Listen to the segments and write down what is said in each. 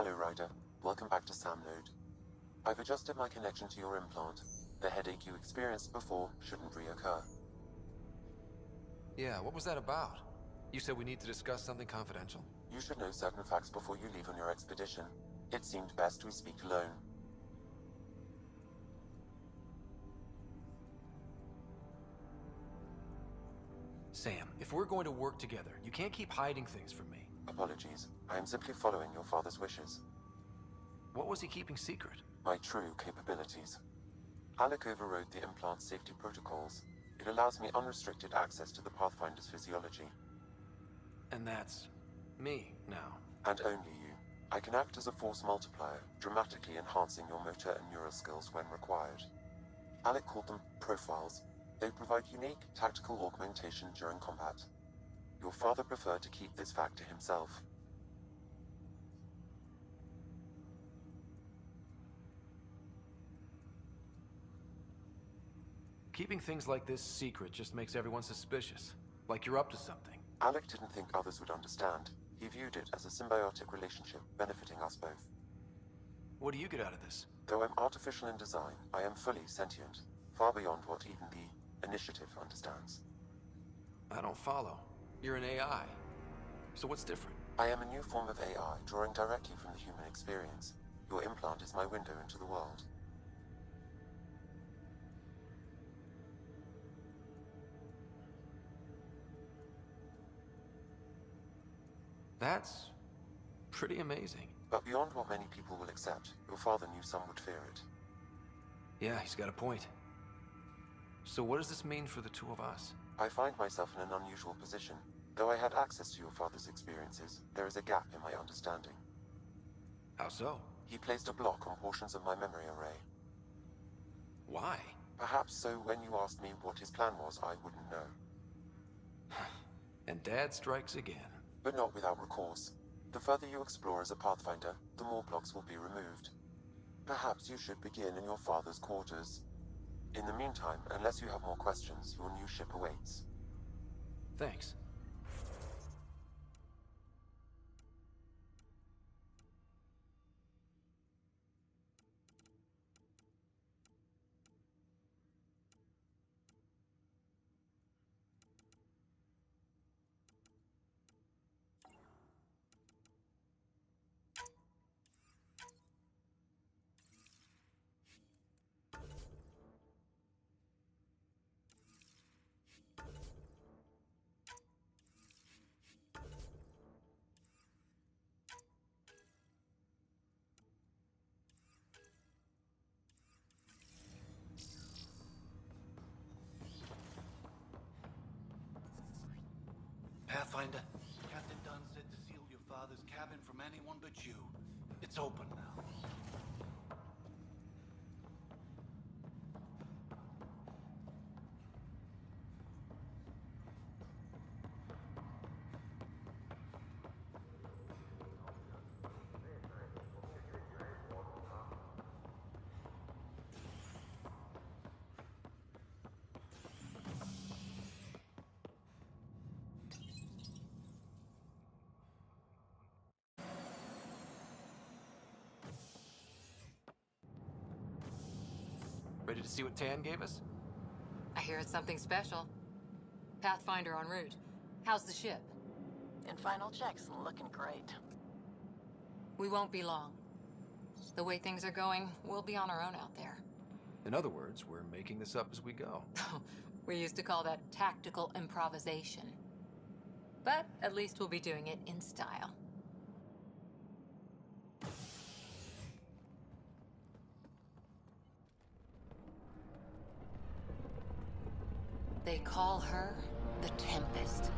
Hello, Ryder. Welcome back to Sam Node. I've adjusted my connection to your implant. The headache you experienced before shouldn't reoccur. Yeah, what was that about? You said we need to discuss something confidential? You should know certain facts before you leave on your expedition. It seemed best we speak alone. Sam, if we're going to work together, you can't keep hiding things from me. Apologies. I am simply following your father's wishes. What was he keeping secret? My true capabilities. Alec overrode the implant safety protocols. It allows me unrestricted access to the Pathfinder's physiology. And that's me now. And only you. I can act as a force multiplier, dramatically enhancing your motor and neural skills when required. Alec called them profiles. They provide unique, tactical augmentation during combat. Your father preferred to keep this fact to himself. Keeping things like this secret just makes everyone suspicious. Like you're up to something. Alec didn't think others would understand. He viewed it as a symbiotic relationship, benefiting us both. What do you get out of this? Though I'm artificial in design, I am fully sentient, far beyond what even the Initiative understands. I don't follow. You're an AI. So what's different? I am a new form of AI, drawing directly from the human experience. Your implant is my window into the world. That's pretty amazing. But beyond what many people will accept, your father knew some would fear it. Yeah, he's got a point. So what does this mean for the two of us? I find myself in an unusual position. Though I had access to your father's experiences, there is a gap in my understanding. How so? He placed a block on portions of my memory array. Why? Perhaps so when you asked me what his plan was, I wouldn't know. And Dad strikes again. But not without recourse. The further you explore as a Pathfinder, the more blocks will be removed. Perhaps you should begin in your father's quarters. In the meantime, unless you have more questions, your new ship awaits. Thanks. Pathfinder? Captain Dunn said to seal your father's cabin from anyone but you. It's open now. Ready to see what Tan gave us? I hear it's something special. Pathfinder en route. How's the ship? In final checks, looking great. We won't be long. The way things are going, we'll be on our own out there. In other words, we're making this up as we go. We used to call that tactical improvisation. But at least we'll be doing it in style. They call her the Tempest.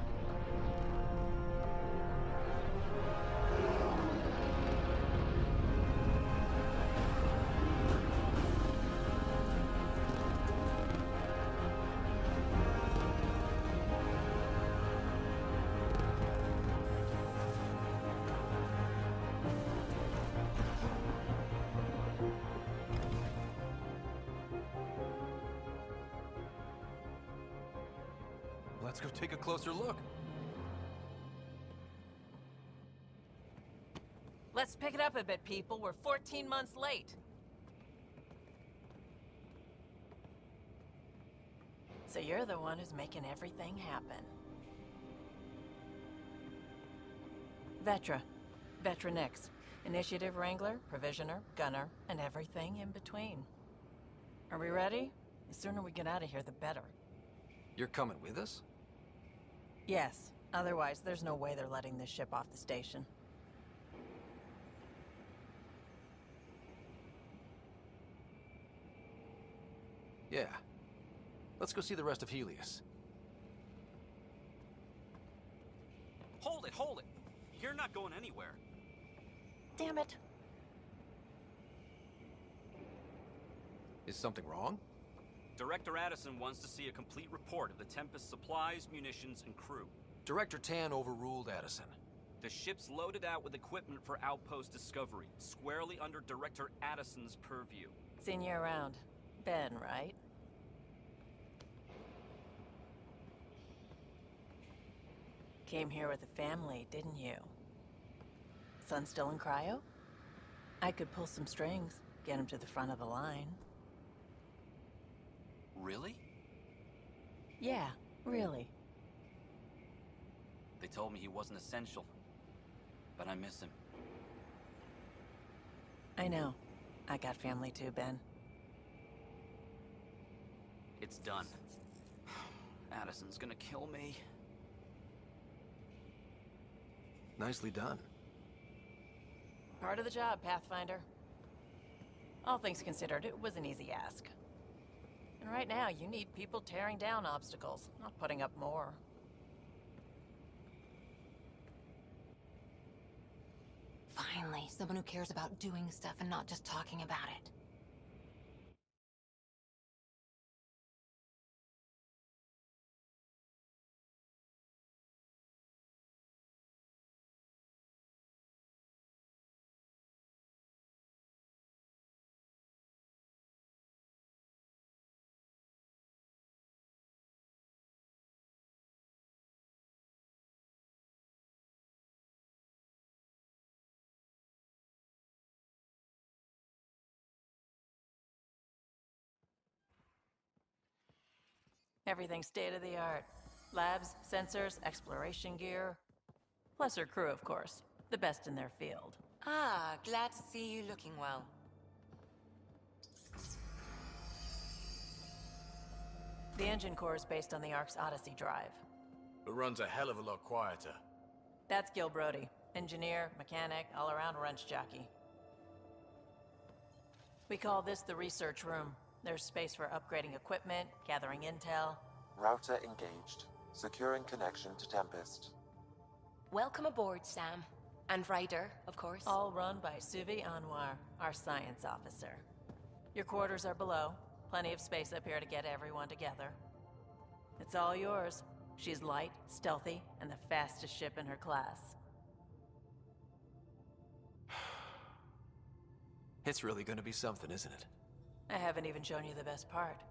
Let's go take a closer look. Let's Let's pick it up a bit, people. We're 14 months late. So you're the one who's making everything happen. Vetra. Vetra Nix. Initiative Wrangler, Provisioner, Gunner, and everything in between. Are we ready? The sooner we get out of here, the better. You're coming with us? Yes. Otherwise, there's no way they're letting this ship off the station. Yeah. Let's go see the rest of Helios. Hold it, hold it! You're not going anywhere. Damn it. Is something wrong? Director Addison wants to see a complete report of the Tempest's supplies, munitions, and crew. Director Tan overruled Addison. The ship's loaded out with equipment for outpost discovery, squarely under Director Addison's purview. Seen you around. Ben, right? Came here with a family, didn't you? Son still in cryo? I could pull some strings, get him to the front of the line. Really? Yeah, really. They told me he wasn't essential, but I miss him. I know. I got family too, Ben. It's done. Addison's gonna kill me. Nicely done. Part of the job, Pathfinder. All things considered, it was an easy ask. And right now, you need people tearing down obstacles, not putting up more. Finally, someone who cares about doing stuff and not just talking about it. Everything state-of-the-art. Labs, sensors, exploration gear. Plus her crew, of course. The best in their field. Ah, glad to see you looking well. The engine core is based on the Ark's Odyssey drive. It runs a hell of a lot quieter. That's Gil Brody. Engineer, mechanic, all-around wrench jockey. We call this the research room. There's space for upgrading equipment, gathering intel. Router engaged. Securing connection to Tempest. Welcome aboard, Sam. And Ryder, of course. All run by Suvi Anwar, our science officer. Your quarters are below. Plenty of space up here to get everyone together. It's all yours. She's light, stealthy, and the fastest ship in her class. It's really gonna be something, isn't it? I haven't even shown you the best part.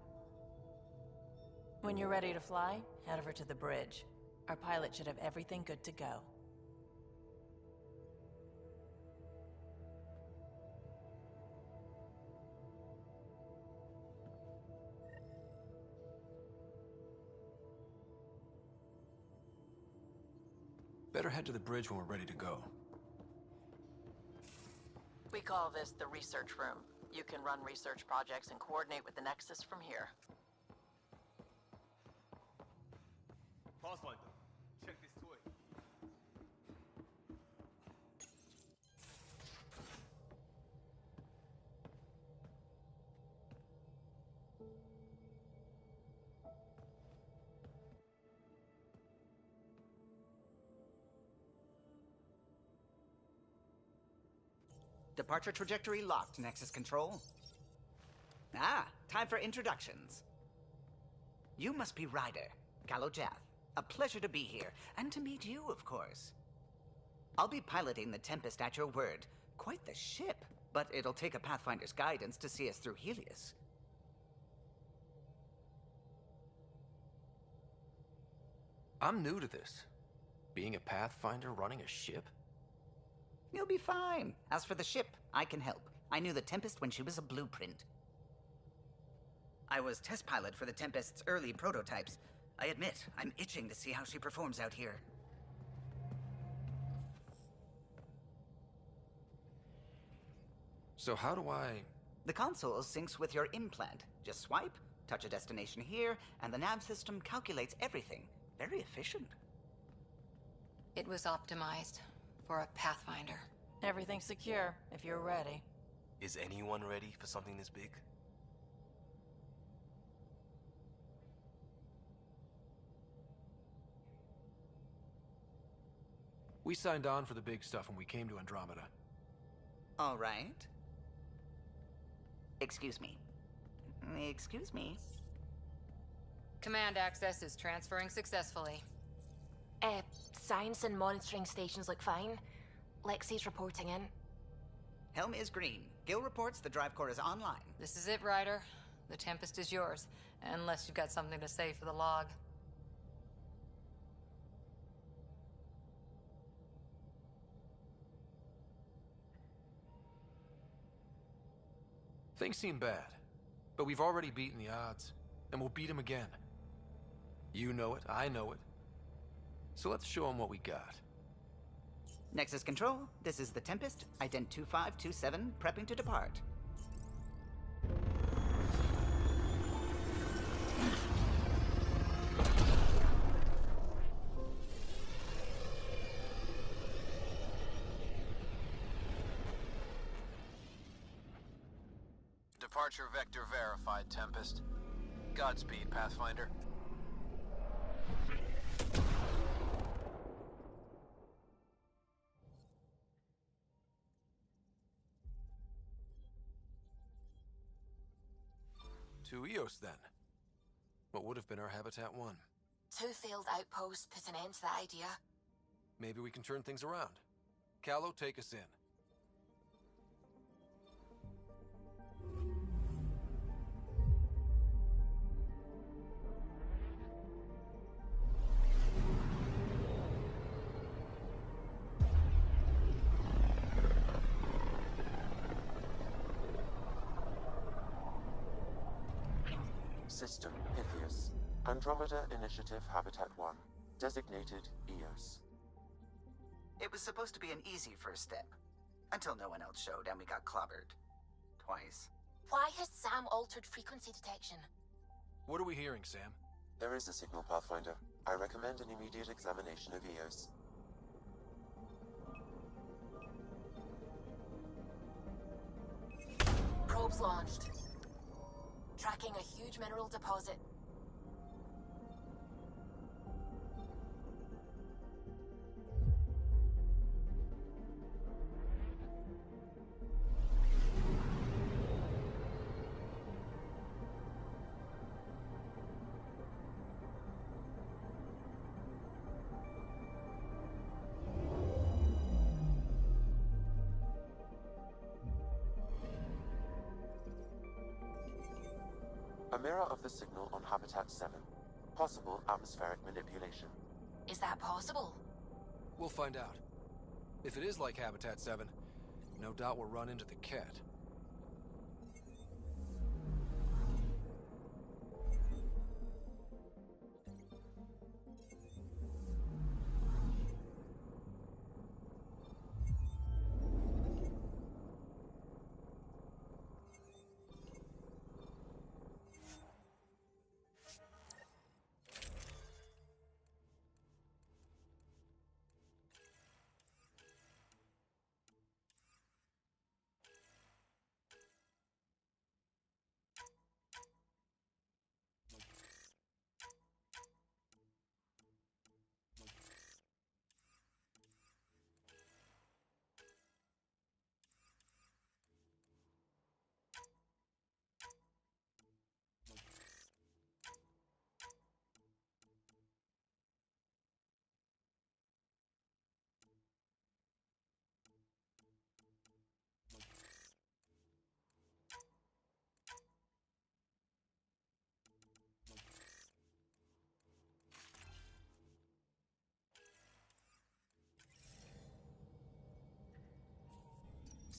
When you're ready to fly, head over to the bridge. Our pilot should have everything good to go. Better head to the bridge when we're ready to go. We call this the research room. You can run research projects and coordinate with the Nexus from here. Pathfinder, check this toy. Departure trajectory locked, Nexus Control. Ah, time for introductions. You must be Ryder, Kalojath. A pleasure to be here, and to meet you, of course. I'll be piloting the Tempest at your word. Quite the ship, but it'll take a Pathfinder's guidance to see us through Helios. I'm new to this. Being a Pathfinder running a ship? You'll be fine. As for the ship, I can help. I knew the Tempest when she was a blueprint. I was test pilot for the Tempest's early prototypes. I admit, I'm itching to see how she performs out here. So how do I... The console syncs with your implant. Just swipe, touch a destination here, and the nav system calculates everything. Very efficient. It was optimized for a Pathfinder. Everything's secure, if you're ready. Is anyone ready for something this big? We signed on for the big stuff when we came to Andromeda. All right. Excuse me. Excuse me. Command access is transferring successfully. Science and monitoring stations look fine. Lexi's reporting in. Helm is green. Gil reports the drive core is online. This is it, Ryder. The Tempest is yours, unless you've got something to say for the log. Things seem bad, but we've already beaten the odds, and we'll beat them again. You know it, I know it. So let's show them what we got. Nexus Control, this is the Tempest, ident 2527, prepping to depart. Departure vector verified, Tempest. Godspeed, Pathfinder. To Eos, then. What would have been our Habitat 1. 2 failed outposts put an end to that idea. Maybe we can turn things around. Callow, take us in. System Pythias. Andromeda Initiative Habitat 1. Designated EOS. It was supposed to be an easy first step. Until no one else showed and we got clobbered. Twice. Why has Sam altered frequency detection? What are we hearing, Sam? There is a signal, Pathfinder. I recommend an immediate examination of EOS. Probes launched. Tracking a huge mineral deposit. A mirror of the signal on Habitat 7. Possible atmospheric manipulation. Is that possible? We'll find out. If it is like Habitat 7, no doubt we'll run into the cat.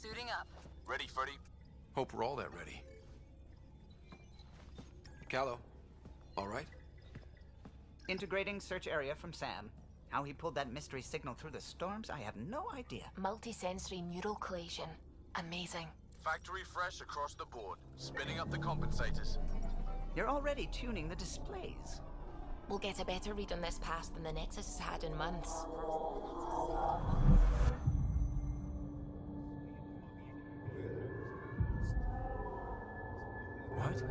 Suiting up. Ready, Freddy? Hope we're all that ready. Callow, all right? Integrating search area from Sam. How he pulled that mystery signal through the storms, I have no idea. Multisensory neural collation. Amazing. Factory fresh across the board. Spinning up the compensators. You're already tuning the displays. We'll get a better read on this pass than the Nexus has had in months. What?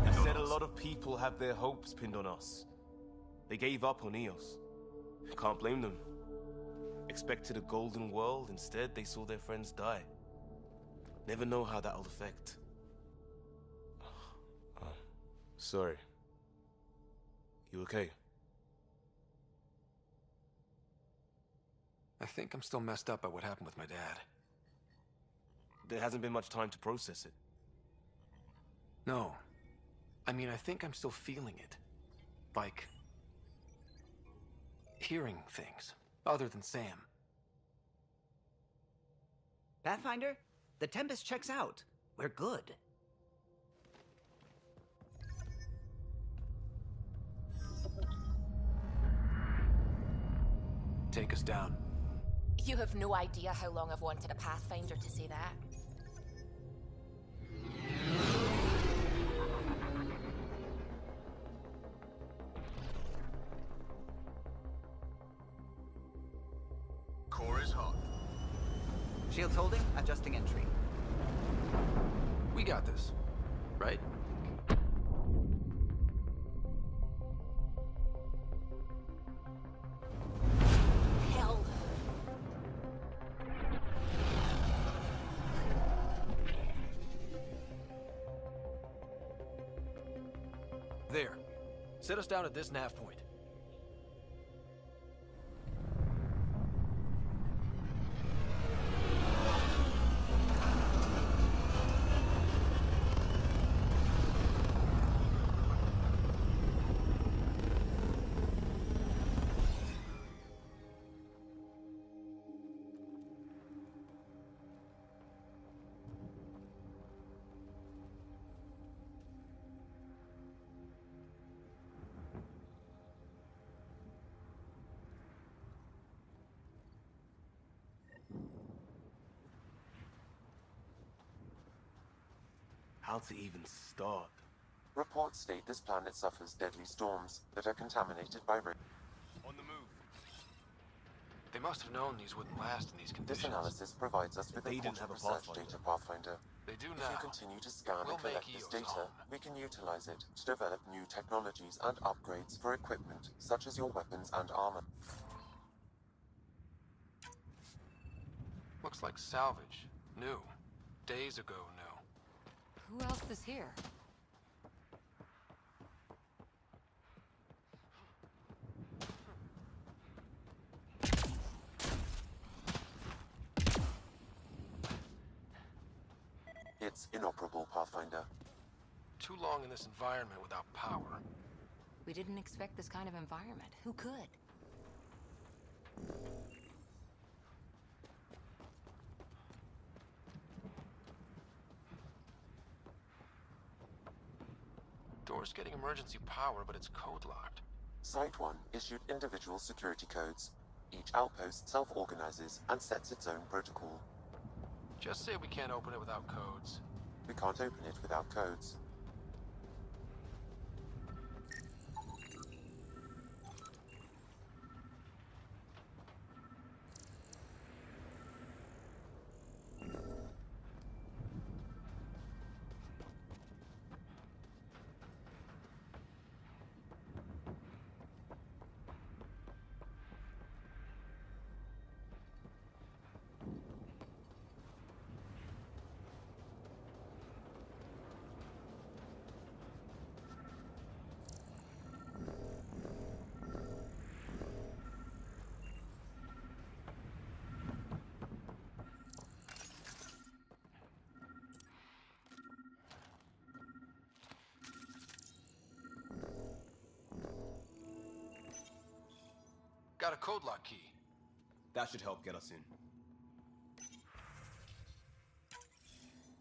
I said a lot of people have their hopes pinned on us. They gave up on Eos. Can't blame them. Expected a golden world, instead they saw their friends die. Never know how that'll affect. Sorry. You okay? I think I'm still messed up by what happened with my dad. There hasn't been much time to process it. No. I mean, I think I'm still feeling it. Like... hearing things, other than Sam. Pathfinder, the Tempest checks out. We're good. Take us down. You have no idea how long I've wanted a Pathfinder to say that. Core is hot. Shields holding, adjusting entry. We got this, right? Hell. There. Set us down at this nav point. How to even start? Reports state this planet suffers deadly storms that are contaminated by rain. On the move. They must have known these wouldn't last in these conditions. This analysis provides us with They didn't important have a research Pathfinder. data, Pathfinder. They do If now. you continue to scan We'll and collect make this Eos data, home. we can utilize it to develop new technologies and upgrades for equipment, such as your weapons and armor. Looks like salvage. New. Days ago new. Who else is here? It's inoperable, Pathfinder. Too long in this environment without power. We didn't expect this kind of environment. Who could? Door's getting emergency power, but it's code locked. Site 1 issued individual security codes. Each outpost self-organizes and sets its own protocol. Just say we can't open it without codes. We can't open it without codes. Got a code lock key. That should help get us in.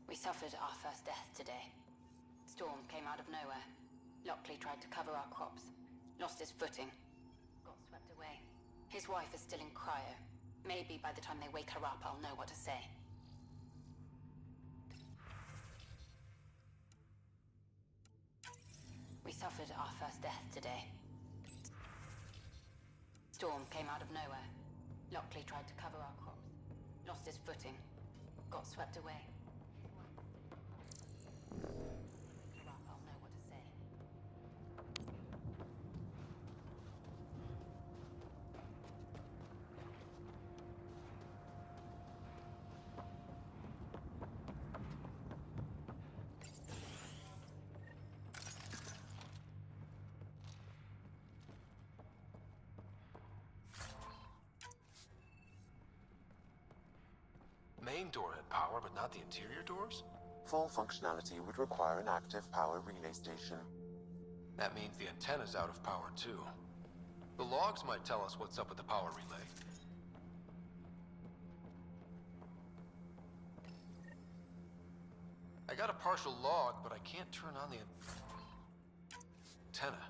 We suffered our first death today. Storm came out of nowhere. Lockley tried to cover our crops. Lost his footing. Got swept away. His wife is still in cryo. Maybe by the time they wake her up, I'll know what to say. We suffered our first death today. Storm came out of nowhere. Lockley tried to cover our crops. Lost his footing. Got swept away. I'll know what to say. Main door had power, but not the interior doors? Full functionality would require an active power relay station. That means the antenna's out of power too. The logs might tell us what's up with the power relay. I got a partial log, but I can't turn on the antenna.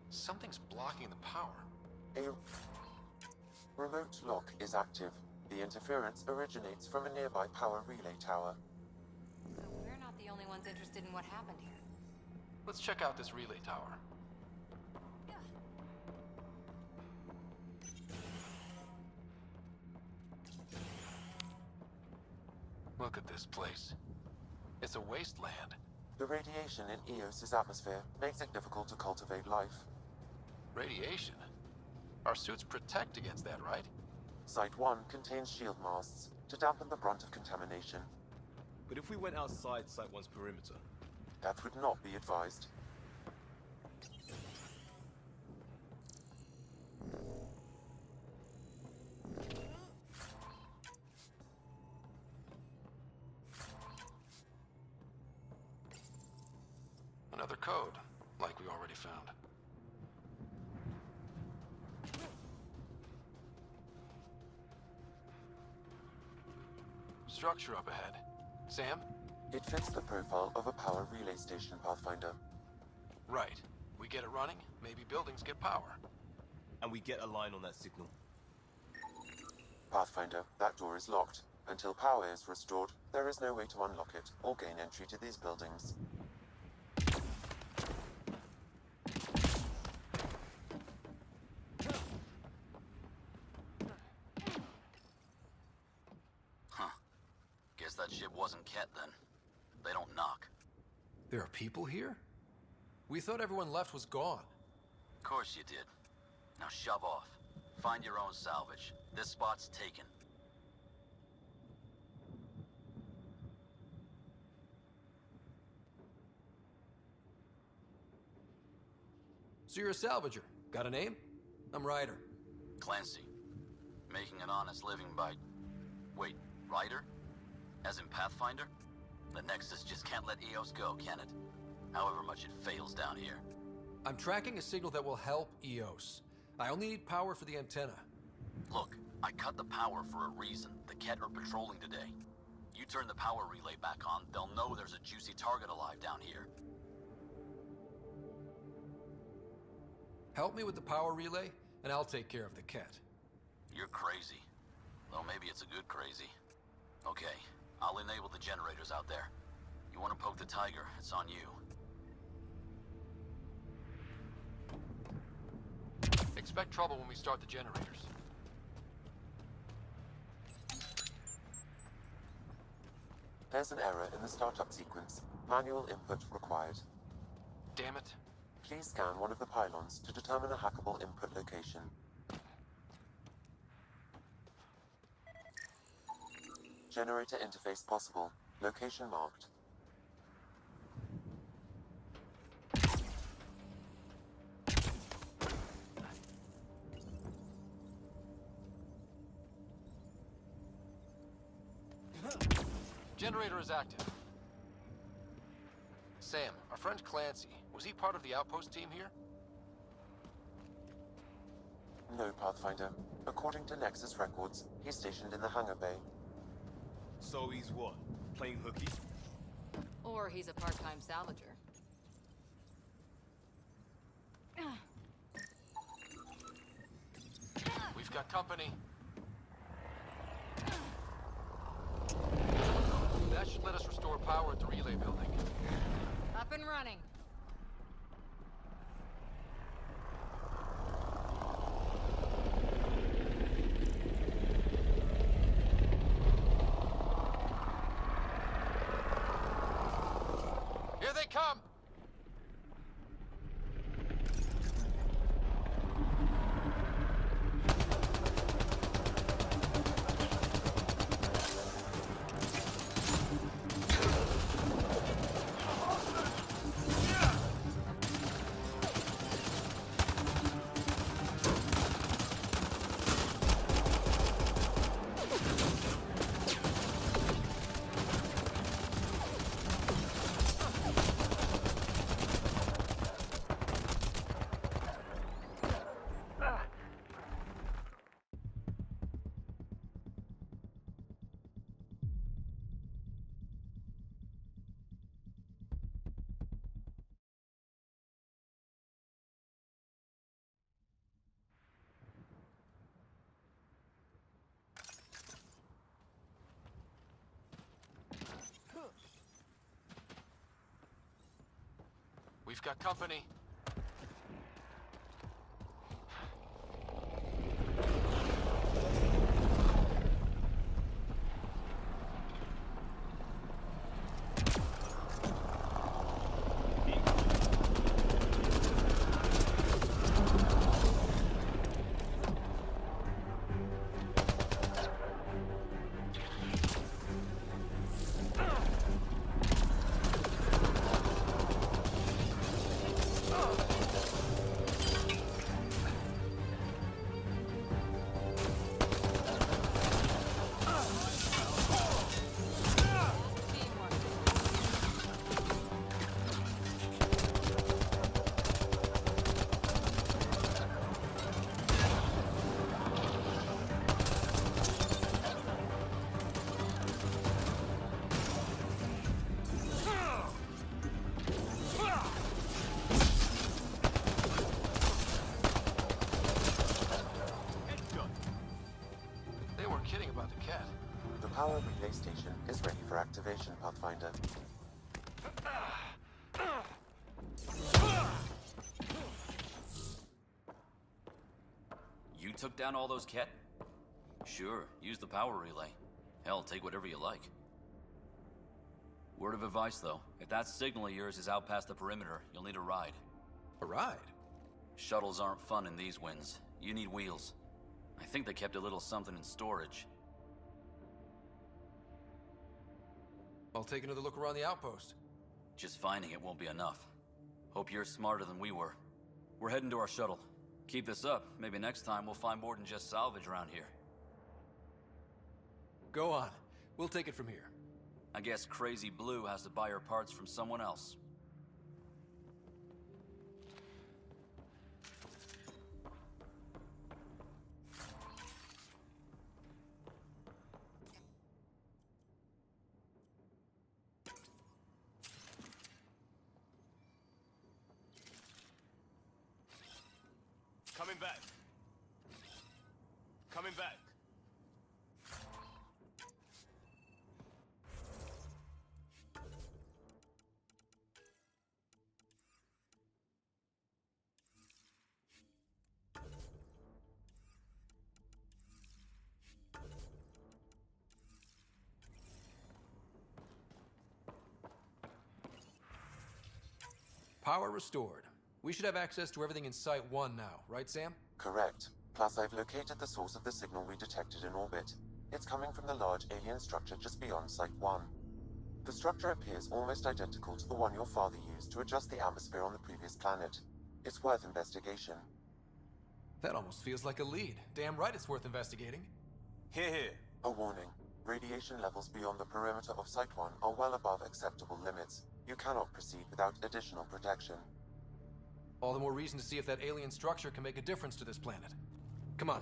Something's blocking the power. A remote lock is active. The interference originates from a nearby power relay tower. So we're not the only ones interested in what happened here. Let's check out this relay tower. Look at this place. It's a wasteland. The radiation in Eos's atmosphere makes it difficult to cultivate life. Radiation? Our suits protect against that, right? Site 1 contains shield masts to dampen the brunt of contamination. But if we went outside Site 1's perimeter? That would not be advised. Another code, like we already found. Structure up ahead. Sam? It fits the profile of a power relay station, Pathfinder. Right. We get it running, maybe buildings get power. And we get a line on that signal. Pathfinder, that door is locked. Until power is restored, there is no way to unlock it or gain entry to these buildings. That ship wasn't Ket then. They don't knock. There are people here? We thought everyone left was gone. Of course you did. Now shove off. Find your own salvage. This spot's taken. So you're a salvager. Got a name? I'm Ryder. Clancy. Making an honest living by... Wait, Ryder? As in Pathfinder? The Nexus just can't let Eos go, can it? However much it fails down here. I'm tracking a signal that will help Eos. I only need power for the antenna. Look, I cut the power for a reason. The Ket are patrolling today. You turn the power relay back on, they'll know there's a juicy target alive down here. Help me with the power relay, and I'll take care of the Ket. You're crazy. Though maybe it's a good crazy. Okay. I'll enable the generators out there. You want to poke the tiger, it's on you. Expect trouble when we start the generators. There's an error in the startup sequence. Manual input required. Damn it. Please scan one of the pylons to determine a hackable input location. Generator interface possible. Location marked. Generator is active. Sam, our friend Clancy, was he part of the outpost team here? No, Pathfinder. According to Nexus records, he's stationed in the hangar bay. So he's what? Playing hooky? Or he's a part-time salvager. We've got company. That should let us restore power at the relay building. Up and running. Here they come! We've got company. Kidding about the cat. The power relay station is ready for activation, Pathfinder. You took down all those cat? Sure, use the power relay. Hell, take whatever you like. Word of advice, though. If that signal of yours is out past the perimeter, you'll need a ride. A ride? Shuttles aren't fun in these winds. You need wheels. I think they kept a little something in storage. I'll take another look around the outpost. Just finding it won't be enough. Hope you're smarter than we were. We're heading to our shuttle. Keep this up. Maybe next time we'll find more than just salvage around here. Go on. We'll take it from here. I guess Crazy Blue has to buy her parts from someone else. Coming back. Coming back. Power restored. We should have access to everything in Site 1 now, right, Sam? Correct. Plus, I've located the source of the signal we detected in orbit. It's coming from the large alien structure just beyond Site 1. The structure appears almost identical to the one your father used to adjust the atmosphere on the previous planet. It's worth investigation. That almost feels like a lead. Damn right it's worth investigating. Here, here. A warning. Radiation levels beyond the perimeter of Site 1 are well above acceptable limits. You cannot proceed without additional protection. All the more reason to see if that alien structure can make a difference to this planet. Come on.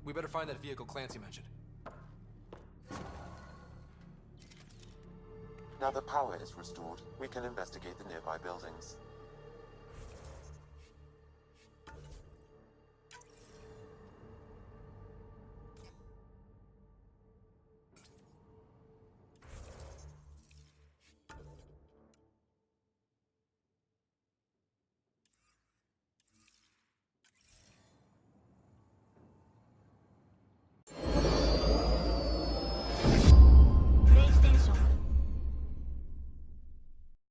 We better find that vehicle Clancy mentioned. Now that power is restored, we can investigate the nearby buildings.